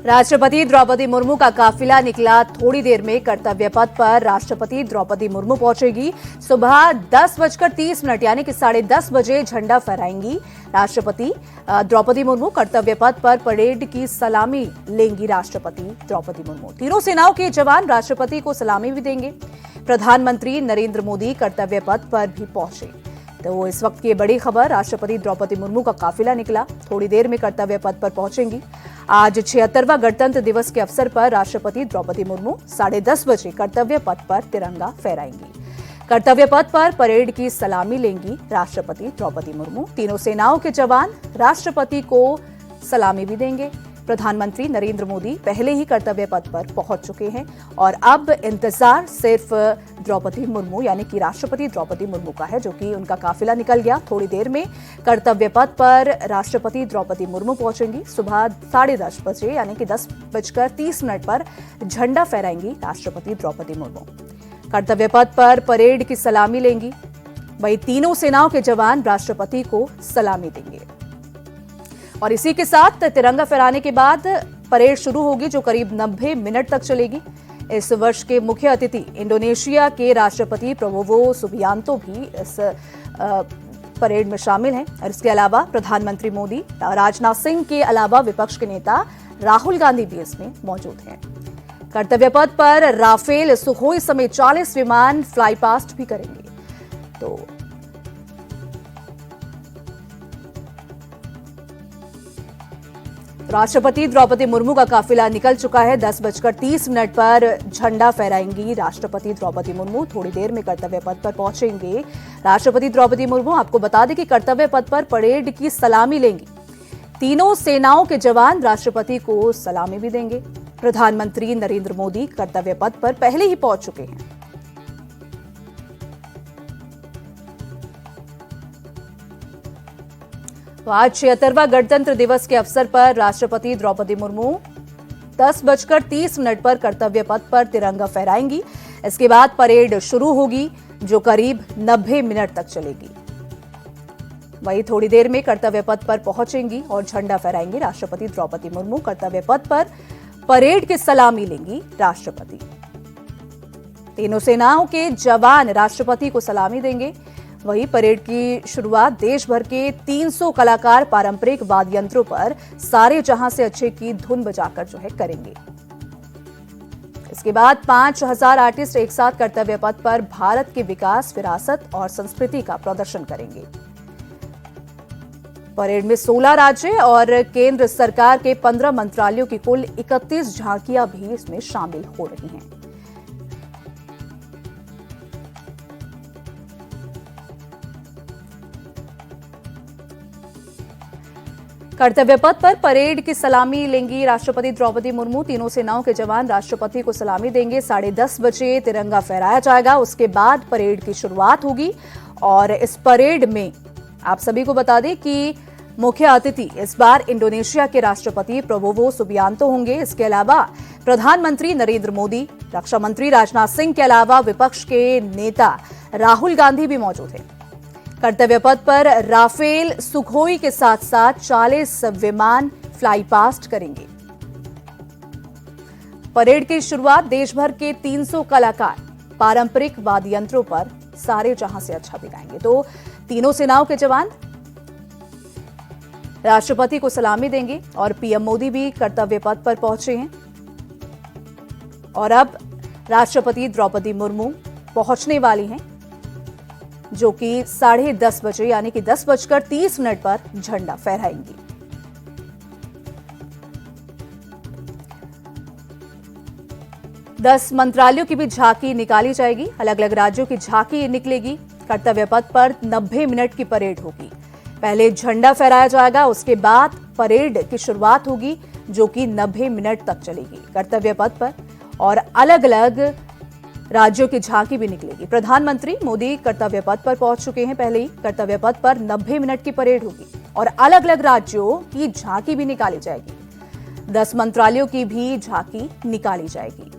राष्ट्रपति द्रौपदी मुर्मू का काफिला निकला थोड़ी देर में कर्तव्य पथ पर राष्ट्रपति द्रौपदी मुर्मू पहुंचेगी। सुबह 10:30 यानी कि 10:30 बजे झंडा फहराएंगी। राष्ट्रपति द्रौपदी मुर्मू कर्तव्य पथ पर परेड की सलामी लेंगी। राष्ट्रपति द्रौपदी मुर्मू तीनों सेनाओं के जवान राष्ट्रपति को सलामी भी देंगे। प्रधानमंत्री नरेंद्र मोदी कर्तव्य पथ पर भी पहुंचे। तो इस वक्त की बड़ी खबर, राष्ट्रपति द्रौपदी मुर्मू का काफिला निकला, थोड़ी देर में कर्तव्य पथ पर पहुंचेंगी। आज 76वां गणतंत्र दिवस के अवसर पर राष्ट्रपति द्रौपदी मुर्मू 10:30 बजे कर्तव्य पथ पर तिरंगा फहराएंगी। कर्तव्य पथ पर परेड की सलामी लेंगी राष्ट्रपति द्रौपदी मुर्मू। तीनों सेनाओं के जवान राष्ट्रपति को सलामी भी देंगे। प्रधानमंत्री नरेंद्र मोदी पहले ही कर्तव्य पथ पर पहुंच चुके हैं और अब इंतजार सिर्फ द्रौपदी मुर्मू यानी कि राष्ट्रपति द्रौपदी मुर्मू का है, जो कि उनका काफिला निकल गया। थोड़ी देर में कर्तव्य पथ पर राष्ट्रपति द्रौपदी मुर्मू पहुंचेंगी। सुबह 10:30 बजे यानी कि 10:30 पर झंडा फहराएंगी राष्ट्रपति द्रौपदी मुर्मू। कर्तव्य पथ पर परेड की सलामी लेंगी। वहीं तीनों सेनाओं के जवान राष्ट्रपति को सलामी देंगे और इसी के साथ तिरंगा फहराने के बाद परेड शुरू होगी, जो करीब 90 मिनट तक चलेगी। इस वर्ष के मुख्य अतिथि इंडोनेशिया के राष्ट्रपति प्रबोवो सुबियांतो भी इस परेड में शामिल हैं। और इसके अलावा प्रधानमंत्री मोदी, राजनाथ सिंह के अलावा विपक्ष के नेता राहुल गांधी भी इसमें मौजूद हैं। कर्तव्य पथ पर राफेल, सुखोई समेत 40 विमान फ्लाई पास्ट भी करेंगे। तो राष्ट्रपति द्रौपदी मुर्मू का काफिला निकल चुका है। 10:30 पर झंडा फहराएंगी राष्ट्रपति द्रौपदी मुर्मू। थोड़ी देर में कर्तव्य पथ पर पहुंचेंगे राष्ट्रपति द्रौपदी मुर्मू। आपको बता दें कि कर्तव्य पथ पर परेड की सलामी लेंगी। तीनों सेनाओं के जवान राष्ट्रपति को सलामी भी देंगे। प्रधानमंत्री नरेंद्र मोदी कर्तव्य पथ पर पहले ही पहुंच चुके हैं। तो आज 76वां गणतंत्र दिवस के अवसर पर राष्ट्रपति द्रौपदी मुर्मू 10:30 पर कर्तव्य पथ पर तिरंगा फहराएंगी। इसके बाद परेड शुरू होगी, जो करीब 90 मिनट तक चलेगी। वहीं थोड़ी देर में कर्तव्य पथ पर पहुंचेंगी और झंडा फहराएंगी राष्ट्रपति द्रौपदी मुर्मू। कर्तव्य पथ पर परेड की सलामी लेंगी राष्ट्रपति। तीनों सेनाओं के जवान राष्ट्रपति को सलामी देंगे। वहीं परेड की शुरुआत देश भर के 300 कलाकार पारंपरिक वाद्य यंत्रों पर सारे जहां से अच्छे की धुन बजाकर करेंगे। इसके बाद 5000 आर्टिस्ट एक साथ कर्तव्य पथ पर भारत के विकास, विरासत और संस्कृति का प्रदर्शन करेंगे। परेड में 16 राज्य और केंद्र सरकार के 15 मंत्रालयों की कुल 31 झांकियां भी इसमें शामिल हो रही हैं। कर्तव्य पथ पर परेड की सलामी लेंगी राष्ट्रपति द्रौपदी मुर्मू। तीनों सेनाओं के जवान राष्ट्रपति को सलामी देंगे। 10:30 बजे तिरंगा फहराया जाएगा। उसके बाद परेड की शुरुआत होगी और इस परेड में आप सभी को बता दें कि मुख्य अतिथि इस बार इंडोनेशिया के राष्ट्रपति प्रबोवो सुबियांतो होंगे। इसके अलावा प्रधानमंत्री नरेंद्र मोदी, रक्षा मंत्री राजनाथ सिंह के अलावा विपक्ष के नेता राहुल गांधी भी मौजूद हैं। कर्तव्य पथ पर राफेल, सुखोई के साथ साथ 40 विमान फ्लाई पास्ट करेंगे। परेड की शुरुआत देश भर के 300 कलाकार पारंपरिक वाद्य यंत्रों पर सारे जहां से अच्छा भी गाएंगे। तो तीनों सेनाओं के जवान राष्ट्रपति को सलामी देंगे और पीएम मोदी भी कर्तव्य पथ पर पहुंचे हैं। और अब राष्ट्रपति द्रौपदी मुर्मू पहुंचने वाली हैं, जो कि 10:30 बजे यानी कि 10:30 पर झंडा फहराएंगी। दस मंत्रालयों की भी झांकी निकाली जाएगी। अलग अलग राज्यों की झांकी निकलेगी। कर्तव्य पथ पर 90 मिनट की परेड होगी। पहले झंडा फहराया जाएगा, उसके बाद परेड की शुरुआत होगी, जो कि 90 मिनट तक चलेगी कर्तव्य पथ पर। और अलग अलग राज्यों की झांकी भी निकलेगी। प्रधानमंत्री मोदी कर्तव्य पथ पर पहुंच चुके हैं पहले ही। कर्तव्य पथ पर 90 मिनट की परेड होगी और अलग अलग राज्यों की झांकी भी निकाली जाएगी। 10 मंत्रालयों की भी झांकी निकाली जाएगी।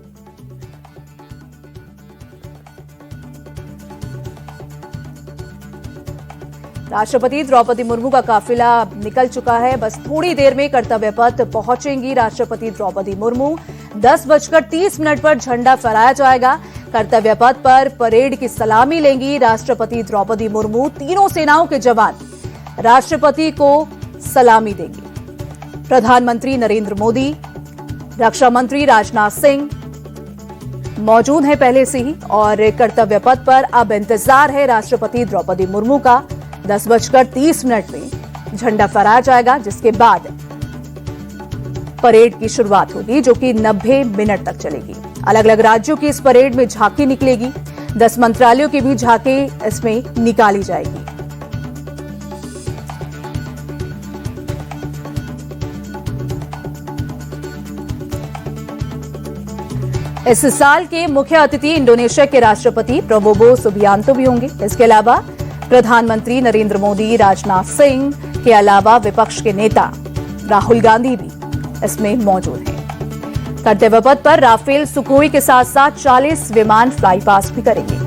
राष्ट्रपति द्रौपदी मुर्मू का काफिला निकल चुका है। बस थोड़ी देर में कर्तव्य पथ पहुंचेंगी राष्ट्रपति द्रौपदी मुर्मू। 10:30 पर झंडा फहराया जाएगा। कर्तव्य पथ पर परेड की सलामी लेंगी राष्ट्रपति द्रौपदी मुर्मू। तीनों सेनाओं के जवान राष्ट्रपति को सलामी देंगे। प्रधानमंत्री नरेंद्र मोदी, रक्षा मंत्री राजनाथ सिंह मौजूद हैं पहले से ही और कर्तव्य पथ पर अब इंतजार है राष्ट्रपति द्रौपदी मुर्मू का। 10:30 में झंडा फहराया जाएगा, जिसके बाद परेड की शुरुआत होगी जो कि 90 मिनट तक चलेगी। अलग अलग राज्यों की इस परेड में झांकी निकलेगी। 10 मंत्रालयों की भी झांकी इसमें निकाली जाएगी। इस साल के मुख्य अतिथि इंडोनेशिया के राष्ट्रपति प्रबोवो सुबियांतो भी होंगे। इसके अलावा प्रधानमंत्री नरेंद्र मोदी, राजनाथ सिंह के अलावा विपक्ष के नेता राहुल गांधी भी इसमें मौजूद हैं। कर्तव्य पथ पर राफेल, सुखोई के साथ साथ 40 विमान फ्लाई पास्ट भी करेंगे।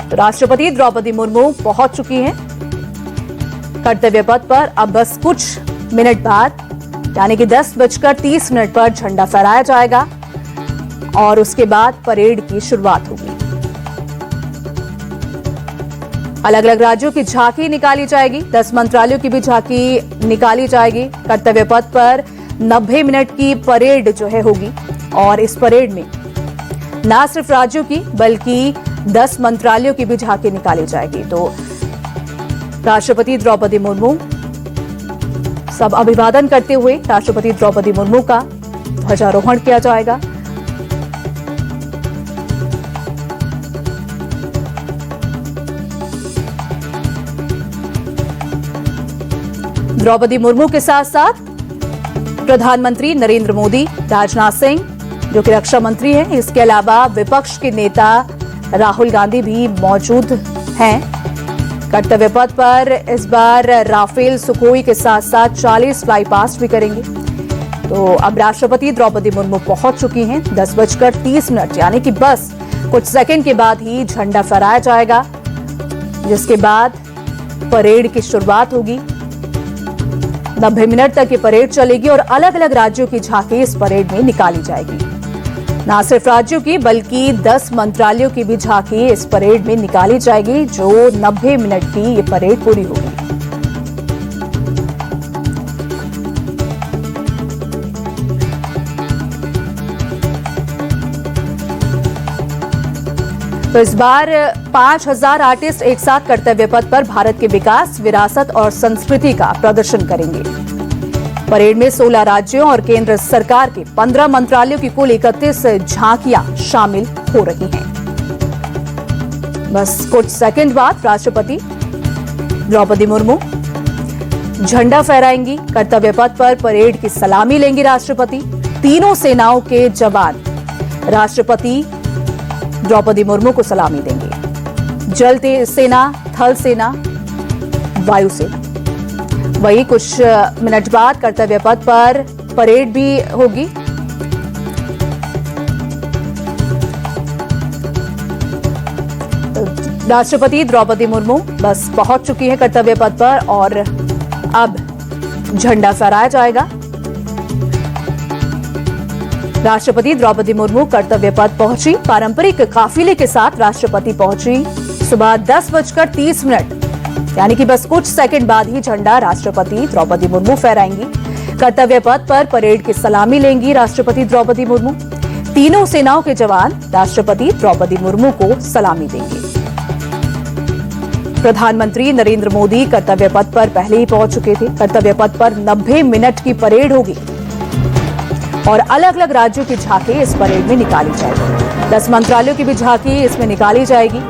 तो राष्ट्रपति द्रौपदी मुर्मू पहुंच चुकी हैं कर्तव्य पथ पर। अब बस कुछ मिनट बाद यानी कि 10:30 पर झंडा फहराया जाएगा और उसके बाद परेड की शुरुआत होगी। अलग अलग राज्यों की झांकी निकाली जाएगी। 10 मंत्रालयों की भी झांकी निकाली जाएगी। कर्तव्य पथ पर 90 मिनट की परेड जो है होगी और इस परेड में न सिर्फ राज्यों की बल्कि 10 मंत्रालयों की भी झांकी निकाली जाएगी। तो राष्ट्रपति द्रौपदी मुर्मू सब अभिवादन करते हुए राष्ट्रपति द्रौपदी मुर्मू का ध्वजारोहण किया जाएगा। द्रौपदी मुर्मू के साथ साथ प्रधानमंत्री नरेंद्र मोदी, राजनाथ सिंह जो कि रक्षा मंत्री हैं, इसके अलावा विपक्ष के नेता राहुल गांधी भी मौजूद हैं। कर्तव्य पथ पर इस बार राफेल, सुखोई के साथ साथ 40 फ्लाई पास्ट भी करेंगे। तो अब राष्ट्रपति द्रौपदी मुर्मू पहुंच चुकी हैं। 10:30 यानी कि बस कुछ सेकंड के बाद ही झंडा फहराया जाएगा, जिसके बाद परेड की शुरुआत होगी। 90 मिनट तक ये परेड चलेगी और अलग अलग राज्यों की झांकी इस परेड में निकाली जाएगी। न सिर्फ राज्यों की बल्कि 10 मंत्रालयों की भी झांकी इस परेड में निकाली जाएगी, जो 90 मिनट की ये परेड पूरी होगी। तो इस बार 5000 आर्टिस्ट एक साथ कर्तव्य पथ पर भारत के विकास, विरासत और संस्कृति का प्रदर्शन करेंगे। परेड में 16 राज्यों और केंद्र सरकार के 15 मंत्रालयों की कुल 31 झांकियां शामिल हो रही हैं। बस कुछ सेकंड बाद राष्ट्रपति द्रौपदी मुर्मू झंडा फहराएंगी। कर्तव्य पथ पर परेड की सलामी लेंगी राष्ट्रपति। तीनों सेनाओं के जवान राष्ट्रपति द्रौपदी मुर्मू को सलामी देंगे। जल सेना, थल सेना, वायुसेना। वही कुछ मिनट बाद कर्तव्य पथ पर परेड भी होगी। राष्ट्रपति द्रौपदी मुर्मू बस पहुंच चुकी है कर्तव्य पथ पर और अब झंडा फहराया जाएगा। राष्ट्रपति द्रौपदी मुर्मू कर्तव्य पथ पहुंची। पारंपरिक काफिले के साथ राष्ट्रपति पहुंची। सुबह 10:30 यानी कि बस कुछ सेकंड बाद ही झंडा राष्ट्रपति द्रौपदी मुर्मू फहराएंगी। कर्तव्य पथ पर परेड की सलामी लेंगी राष्ट्रपति द्रौपदी मुर्मू। तीनों सेनाओं के जवान राष्ट्रपति द्रौपदी मुर्मू को सलामी देंगे। प्रधानमंत्री नरेंद्र मोदी कर्तव्य पथ पर पहले ही पहुंच चुके थे। कर्तव्य पथ पर 90 मिनट की परेड होगी और अलग अलग राज्यों की झांकी इस परेड में निकाली जाएगी। 10 मंत्रालयों की भी झांकी इसमें निकाली जाएगी।